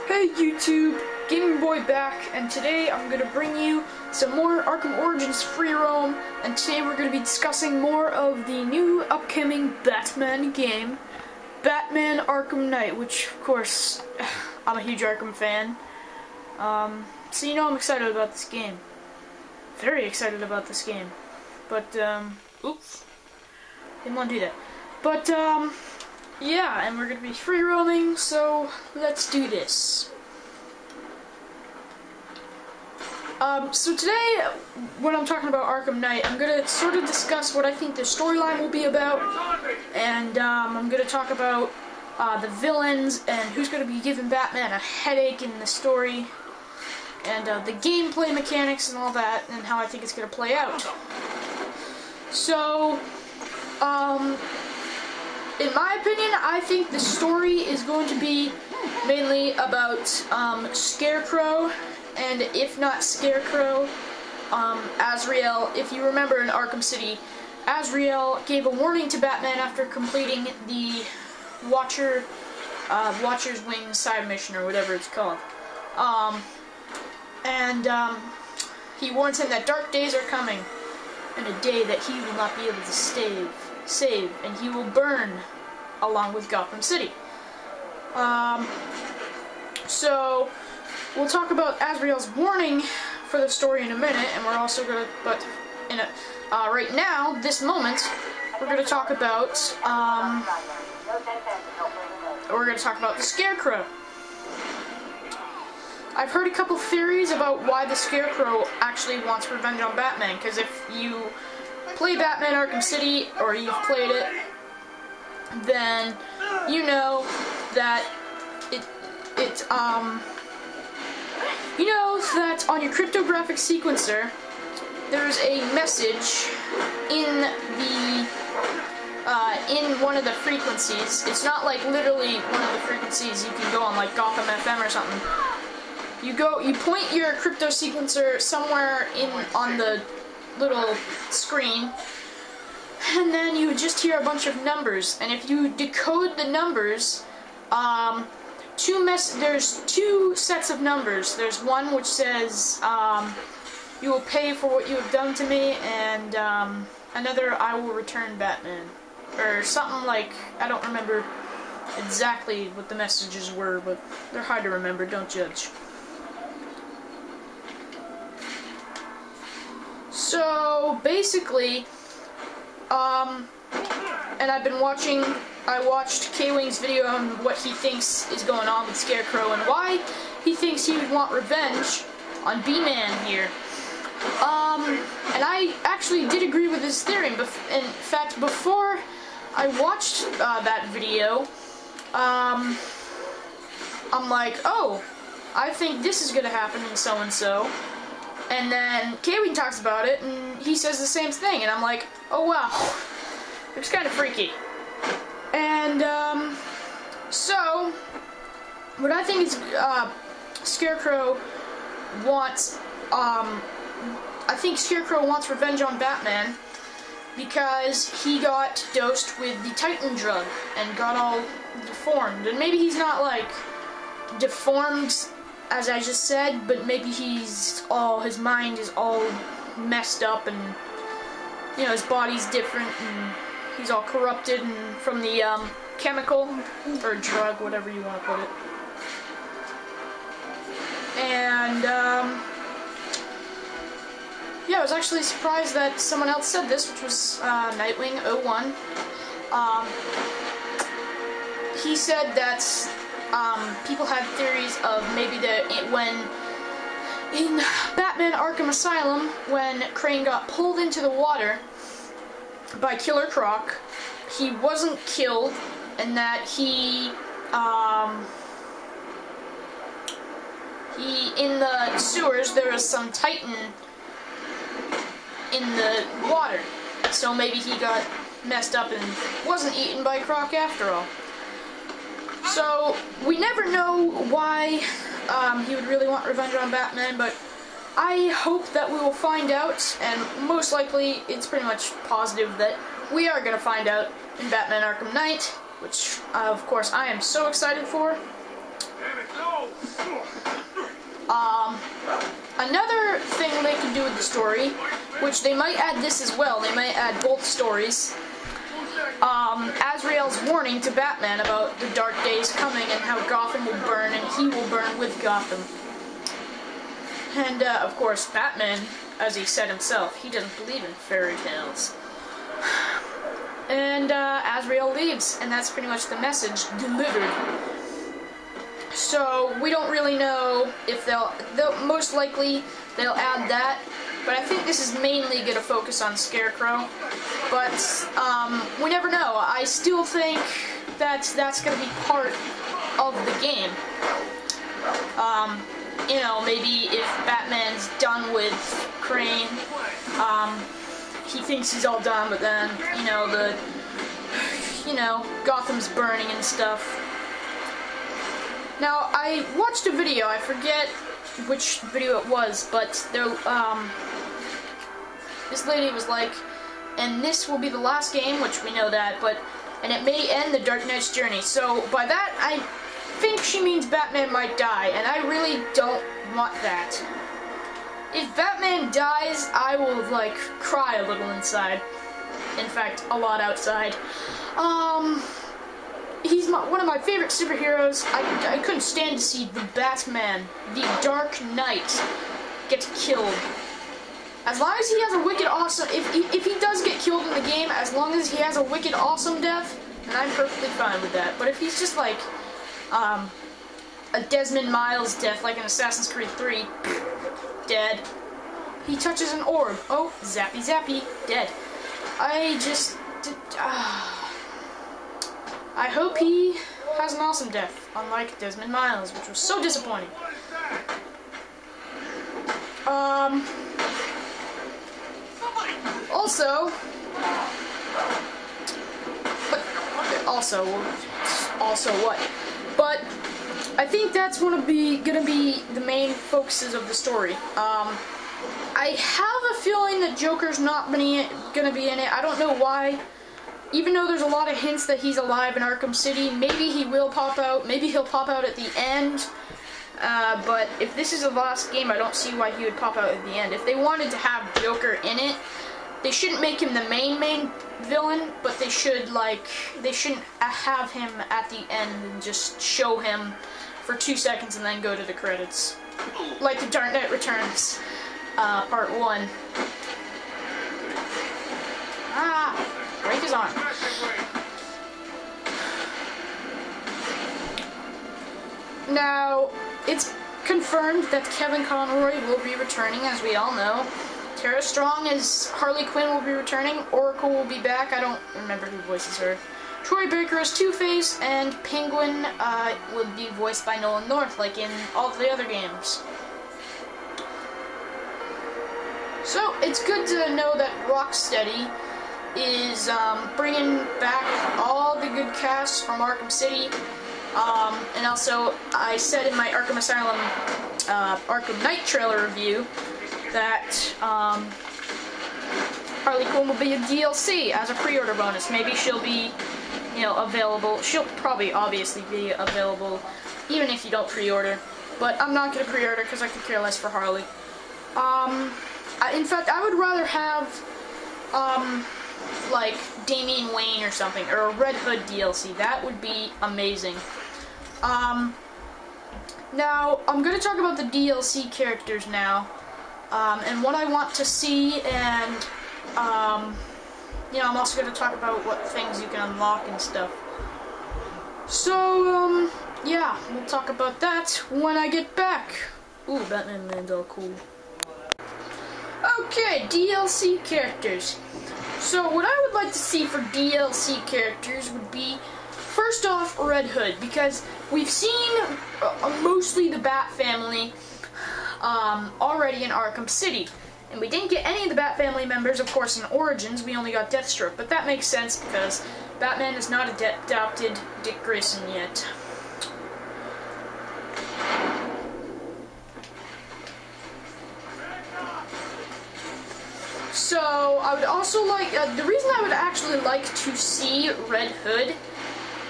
Hey YouTube, Gaming Boy back, and today I'm going to bring you some more Arkham Origins free roam, and today we're going to be discussing more of the new upcoming Batman game, Batman Arkham Knight, which of course, I'm a huge Arkham fan, so you know I'm excited about this game. Very excited about this game. But, oops, didn't want to do that. But, yeah, and we're going to be free roaming, so let's do this. So today, when I'm talking about Arkham Knight, I'm going to sort of discuss what I think the storyline will be about, and I'm going to talk about the villains and who's going to be giving Batman a headache in the story, and the gameplay mechanics and all that, and how I think it's going to play out. So, in my opinion, I think the story is going to be mainly about Scarecrow, and if not Scarecrow, Azrael. If you remember in Arkham City, Azrael gave a warning to Batman after completing the Watcher's Wing side mission, or whatever it's called. He warns him that dark days are coming, and a day that he will not be able to save, and he will burn along with Gotham City. So we'll talk about Azrael's warning for the story in a minute, and we're also gonna, right now, this moment, we're gonna talk about the Scarecrow. I've heard a couple theories about why the Scarecrow actually wants revenge on Batman, because if you play Batman Arkham City, or you've played it, then you know that you know that on your cryptographic sequencer, there's a message in one of the frequencies. It's not like literally one of the frequencies you can go on, like Gotham FM or something. You point your crypto sequencer somewhere on the little screen, and then you just hear a bunch of numbers, and if you decode the numbers, there's two sets of numbers. There's one which says, you will pay for what you have done to me, and another, I will return Batman, or something like, I don't remember exactly what the messages were, but they're hard to remember, don't judge. So basically, and I watched K-Wing's video on what he thinks is going on with Scarecrow and why he thinks he would want revenge on B-Man here. And I actually did agree with his theory. In fact, before I watched that video, I'm like, oh, I think this is going to happen in so-and-so. And then K-Wing talks about it, and he says the same thing, and I'm like, oh wow, it was kind of freaky. And, so, what I think is, Scarecrow wants, I think Scarecrow wants revenge on Batman because he got dosed with the Titan drug and got all deformed. And maybe he's not, like, deformed as I just said, but maybe his mind is all messed up, and you know, his body's different, and he's all corrupted and from the chemical or drug, whatever you want to put it. And yeah, I was actually surprised that someone else said this, which was Nightwing01. He said that people had theories of maybe when in Batman Arkham Asylum, when Crane got pulled into the water by Killer Croc, he wasn't killed, and that he in the sewers there was some Titan in the water, so maybe he got messed up and wasn't eaten by Croc after all. So, we never know why he would really want revenge on Batman, but I hope that we will find out, and most likely it's pretty much positive that we are going to find out in Batman Arkham Knight, which, of course, I am so excited for. Another thing they can do with the story, which they might add this as well, they might add both stories. Azrael's warning to Batman about the dark days coming and how Gotham will burn and he will burn with Gotham. And, of course, Batman, as he said himself, he doesn't believe in fairy tales. And, Azrael leaves, and that's pretty much the message delivered. So, we don't really know if they'll most likely, they'll add that. But I think this is mainly going to focus on Scarecrow. But, we never know. I still think that's going to be part of the game. You know, maybe if Batman's done with Crane, he thinks he's all done, but then, Gotham's burning and stuff. Now, I watched a video, I forget which video it was, but there, this lady was like, and this will be the last game, which we know that, and it may end the Dark Knight's journey. So, by that, I think she means Batman might die, and I really don't want that. If Batman dies, I will, like, cry a little inside. In fact, a lot outside. He's one of my favorite superheroes. I couldn't stand to see the Batman, the Dark Knight, get killed. As long as he has a wicked awesome, if he does get killed in the game, as long as he has a wicked awesome death, then I'm perfectly fine with that. But if he's just like, a Desmond Miles death, like in Assassin's Creed 3, dead. He touches an orb, oh, zappy zappy, dead. I hope he has an awesome death, unlike Desmond Miles, which was so disappointing. Also what? But I think that's gonna be the main focuses of the story. I have a feeling that Joker's not gonna be in it. I don't know why. Even though there's a lot of hints that he's alive in Arkham City, maybe he will pop out. Maybe he'll pop out at the end. But if this is the last game, I don't see why he would pop out at the end. If they wanted to have Joker in it, they shouldn't make him the main villain, but they shouldn't have him at the end and just show him for 2 seconds and then go to the credits. Like The Dark Knight Returns, Part 1. Break his arm. Now, it's confirmed that Kevin Conroy will be returning, as we all know. Tara Strong as Harley Quinn will be returning. Oracle will be back. I don't remember who voices her. Troy Baker as Two-Face, and Penguin will be voiced by Nolan North, like in all the other games. So, it's good to know that Rocksteady is bringing back all the good casts from Arkham City. And also, I said in my Arkham Asylum Arkham Knight trailer review that Harley Quinn will be a DLC as a pre-order bonus. Maybe she'll be, available. She'll probably obviously be available even if you don't pre-order. But I'm not going to pre-order because I could care less for Harley. In fact, I would rather have like Damian Wayne or something, or a Red Hood DLC. That would be amazing. Now, I'm going to talk about the DLC characters now, and what I want to see, and, I'm also going to talk about what things you can unlock and stuff. So, yeah, we'll talk about that when I get back. Ooh, Batman Man's all cool. Okay, DLC characters. So what I would like to see for DLC characters would be, first off, Red Hood, because we've seen mostly the Bat family already in Arkham City. And we didn't get any of the Bat family members, of course, in Origins. We only got Deathstroke, but that makes sense because Batman has not adopted Dick Grayson yet. So, I would also like, the reason I would actually like to see Red Hood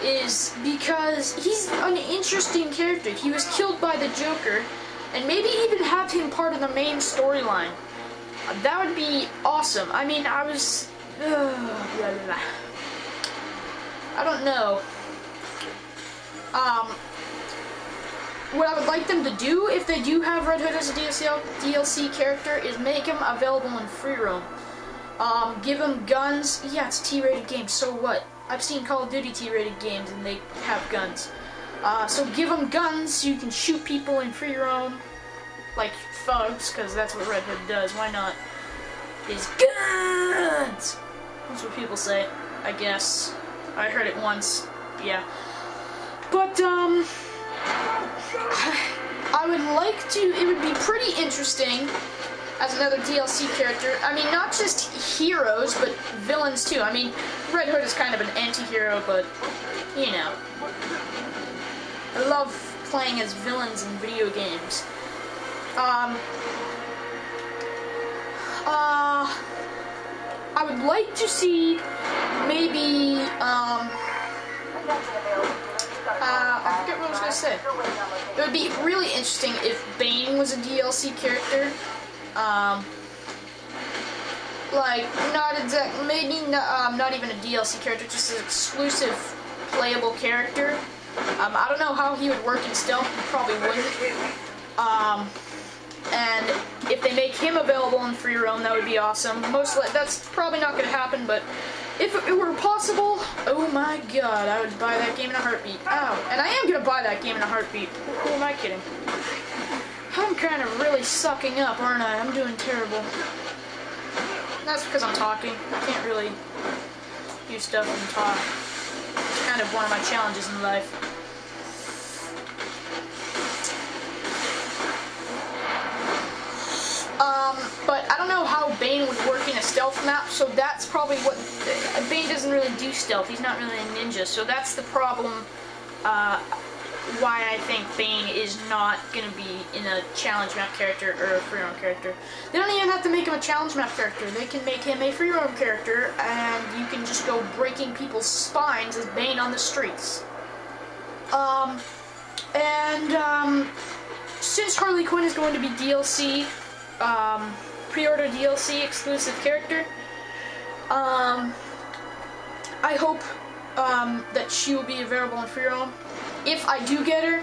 is because he's an interesting character. He was killed by the Joker, and maybe even have him part of the main storyline. That would be awesome. I mean, I don't know. What I would like them to do, if they do have Red Hood as a DLC character, is make him available in free roam. Give him guns. Yeah, it's a T-rated game, so what? I've seen Call of Duty T-rated games and they have guns. So give him guns so you can shoot people in free roam. Like thugs, because that's what Red Hood does. Why not? His guns! That's what people say, I guess. I heard it once. Yeah. But, I would like to, it would be pretty interesting as another DLC character. I mean, not just heroes, but villains too. I mean, Red Hood is kind of an anti-hero, but, you know. I love playing as villains in video games. I would like to see maybe, I forget what I was going to say. It would be really interesting if Bane was a DLC character. Like, not even a DLC character, just an exclusive playable character. I don't know how he would work in stealth, he probably wouldn't. And if they make him available in free roam, that would be awesome. That's probably not going to happen, but if it were possible, oh my god, I would buy that game in a heartbeat. Ow. And I am going to buy that game in a heartbeat. Who am I kidding? I'm kind of really sucking up, aren't I? I'm doing terrible. That's because I'm talking. I can't really do stuff and talk. It's kind of one of my challenges in life. But I don't know how Bane would work in a stealth map, so that's probably what... Bane doesn't really do stealth, he's not really a ninja, so that's the problem, why I think Bane is not going to be in a challenge map character or a free roam character. They don't even have to make him a challenge map character, they can make him a free roam character, and you can just go breaking people's spines as Bane on the streets. Since Harley Quinn is going to be DLC, pre-order DLC exclusive character, I hope that she will be available in free roam. If I do get her,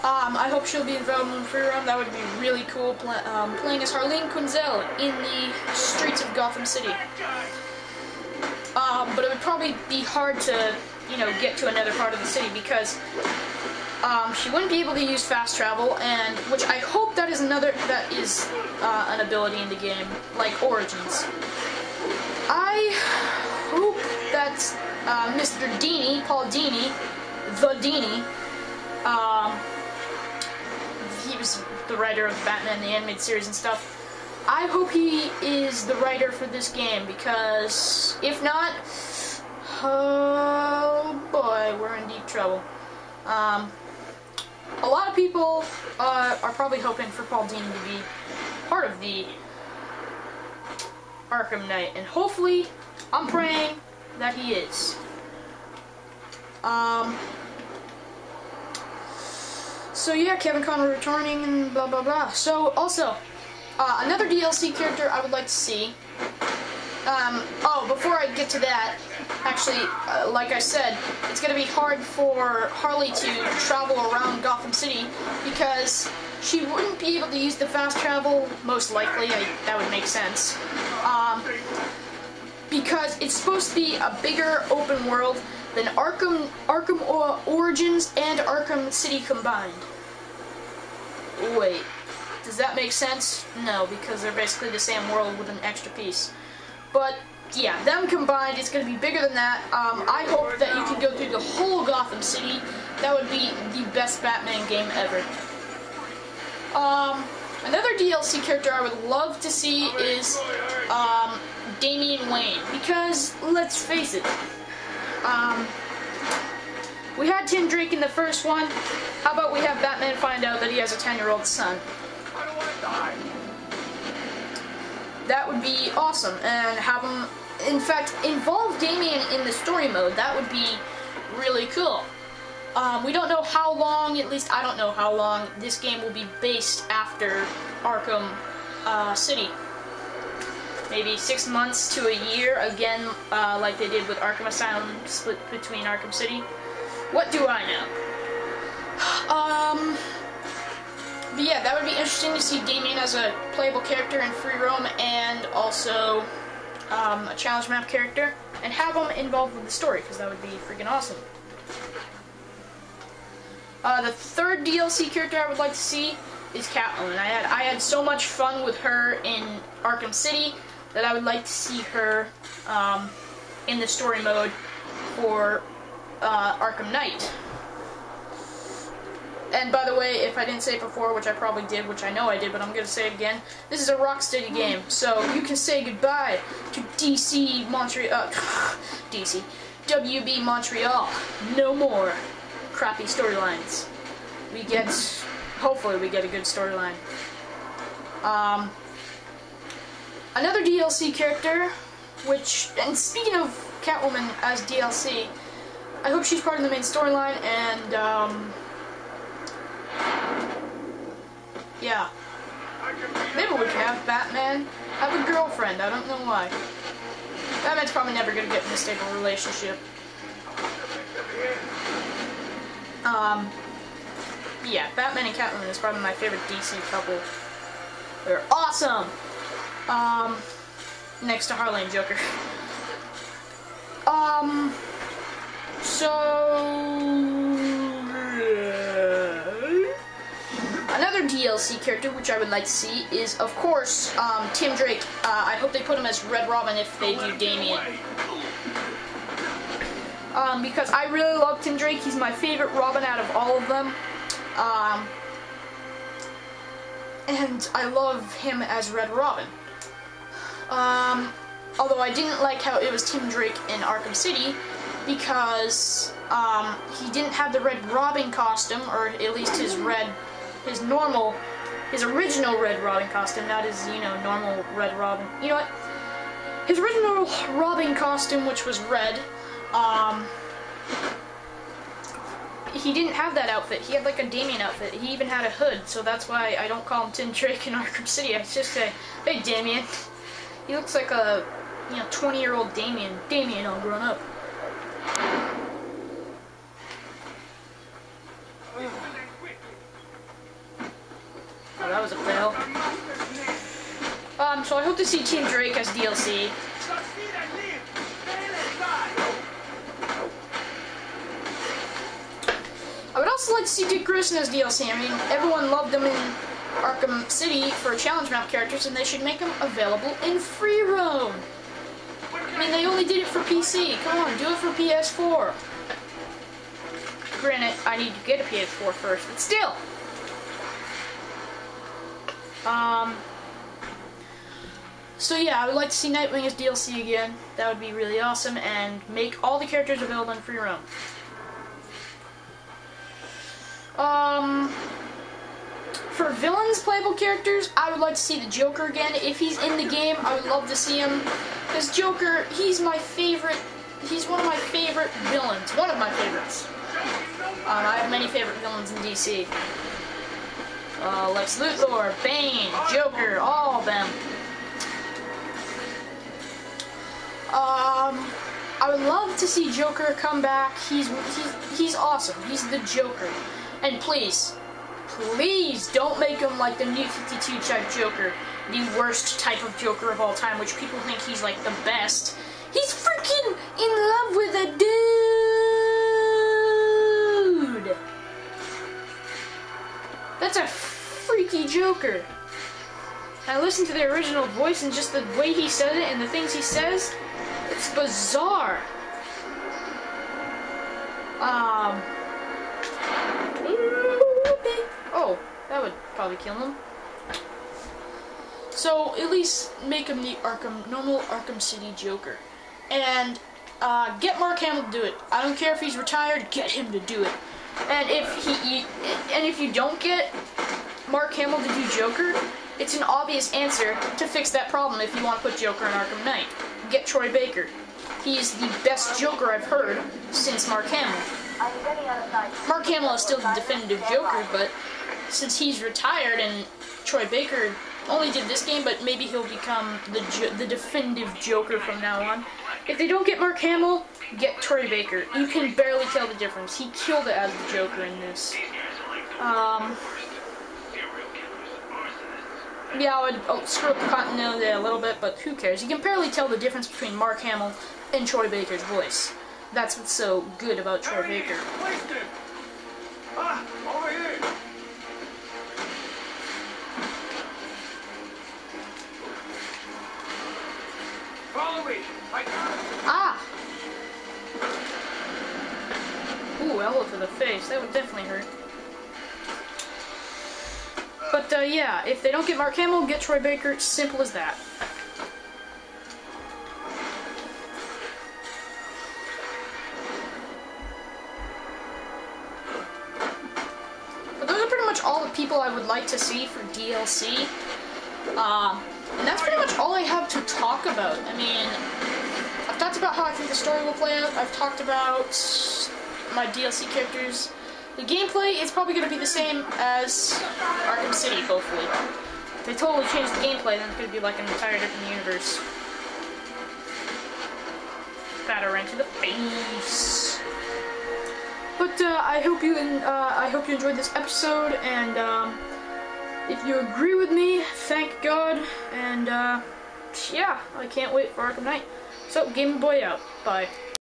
I hope she'll be available in free roam. That would be really cool, playing as Harleen Quinzel in the streets of Gotham City. But it would probably be hard to, you know, get to another part of the city because she wouldn't be able to use fast travel, and which I hope that is an ability in the game, like Origins. I hope that Mr. Dini, Paul Dini, the Dini, he was the writer of Batman the Animated Series and stuff. I hope he is the writer for this game, because if not, oh boy, we're in deep trouble. A lot of people are probably hoping for Paul Dini to be part of the Arkham Knight, and hopefully, I'm praying that he is. So yeah, Kevin Conroy returning and blah blah blah. So also, another DLC character I would like to see. Before I get to that, actually, like I said, it's going to be hard for Harley to travel around Gotham City because she wouldn't be able to use the fast travel, most likely. That would make sense. Because it's supposed to be a bigger open world than Arkham Origins and Arkham City combined. Wait, does that make sense? No, because they're basically the same world with an extra piece. But yeah, them combined, it's going to be bigger than that. I hope that you can go through the whole Gotham City. That would be the best Batman game ever. Another DLC character I would love to see is Damian Wayne, because let's face it, we had Tim Drake in the first one. How about we have Batman find out that he has a 10-year-old son? I don't want to die. That would be awesome, and have him, in fact, involve Damian in the story mode. That would be really cool. We don't know how long, at least I don't know how long, this game will be based after Arkham City. Maybe 6 months to a year, again, like they did with Arkham Asylum, split between Arkham City. What do I know? But yeah, that would be interesting to see Damian as a playable character in free roam, and also a challenge map character, and have him involved with the story, because that would be freaking awesome. The third DLC character I would like to see is Catwoman. I had so much fun with her in Arkham City that I would like to see her in the story mode for Arkham Knight. And by the way, if I didn't say it before, which I probably did, which I know I did, but I'm going to say it again, this is a Rocksteady game, so you can say goodbye to DC Montreal, DC, WB Montreal. No more crappy storylines. Hopefully we get a good storyline. Another DLC character, and speaking of Catwoman as DLC, I hope she's part of the main storyline, and, yeah. Maybe we can have Batman have a girlfriend, I don't know why. Batman's probably never gonna get in a stable relationship. Yeah, Batman and Catwoman is probably my favorite DC couple. They're awesome! Next to Harley and Joker. Another DLC character which I would like to see is, of course, Tim Drake. I hope they put him as Red Robin if they do Damian. Because I really love Tim Drake. He's my favorite Robin out of all of them. And I love him as Red Robin. Although I didn't like how it was Tim Drake in Arkham City, because he didn't have the Red Robin costume, or at least his original Red Robin costume, not his, normal Red Robin. You know what? His original Robin costume, which was red, he didn't have that outfit. He had like a Damian outfit. He even had a hood, so that's why I don't call him Tim Drake in Arkham City. I just say, hey Damian. He looks like a, 20-year-old Damian. Damian all grown up. Oh, that was a fail. So I hope to see Tim Drake as DLC. I would also like to see Dick Grayson as DLC. I mean, everyone loved him in Arkham City for challenge map characters, and they should make him available in free roam. I mean, they only did it for PC. Come on, do it for PS4. Granted, I need to get a PS4 first, but still. So yeah, I would like to see Nightwing as DLC again. That would be really awesome, and make all the characters available in free roam. For villains, playable characters, I would like to see the Joker again. If he's in the game, I would love to see him. Because Joker, he's my favorite, he's one of my favorite villains. One of my favorites. I have many favorite villains in DC. Lex Luthor, Bane, Joker, all of them. I would love to see Joker come back. He's awesome. He's the Joker. And please don't make him like the New 52 type Joker, the worst type of Joker of all time, which people think he's like the best. He's freaking in love with a dude. That's a freaky Joker. I listened to the original voice, and just the way he said it and the things he says, it's bizarre. Oh, that would probably kill him. So, at least make him the normal Arkham City Joker. And, get Mark Hamill to do it. I don't care if he's retired, get him to do it. And if you don't get Mark Hamill to do Joker, it's an obvious answer to fix that problem if you want to put Joker in Arkham Knight. Get Troy Baker. He's the best Joker I've heard since Mark Hamill. Mark Hamill is still the definitive Joker, but since he's retired and Troy Baker only did this game, but maybe he'll become the definitive Joker from now on. If they don't get Mark Hamill, get Troy Baker. You can barely tell the difference. He killed it as the Joker in this. Yeah, I'll screw up the continuity a little bit, but who cares? You can barely tell the difference between Mark Hamill and Troy Baker's voice. That's what's so good about Troy Baker. Over here. Follow me. I got it. Ah! Ooh, elbow to the face. That would definitely hurt. But, yeah, if they don't get Mark Hamill, get Troy Baker. Simple as that. But those are pretty much all the people I would like to see for DLC. And that's pretty much all I have to talk about. I mean, I've talked about how I think the story will play out. I've talked about my DLC characters. The gameplay is probably going to be the same as Arkham City, hopefully. If they totally change the gameplay, then it's going to be like an entire different universe. Batter right to the face. But I hope you enjoyed this episode, and if you agree with me, thank God. And yeah, I can't wait for Arkham Knight. So, Game Boy out. Bye.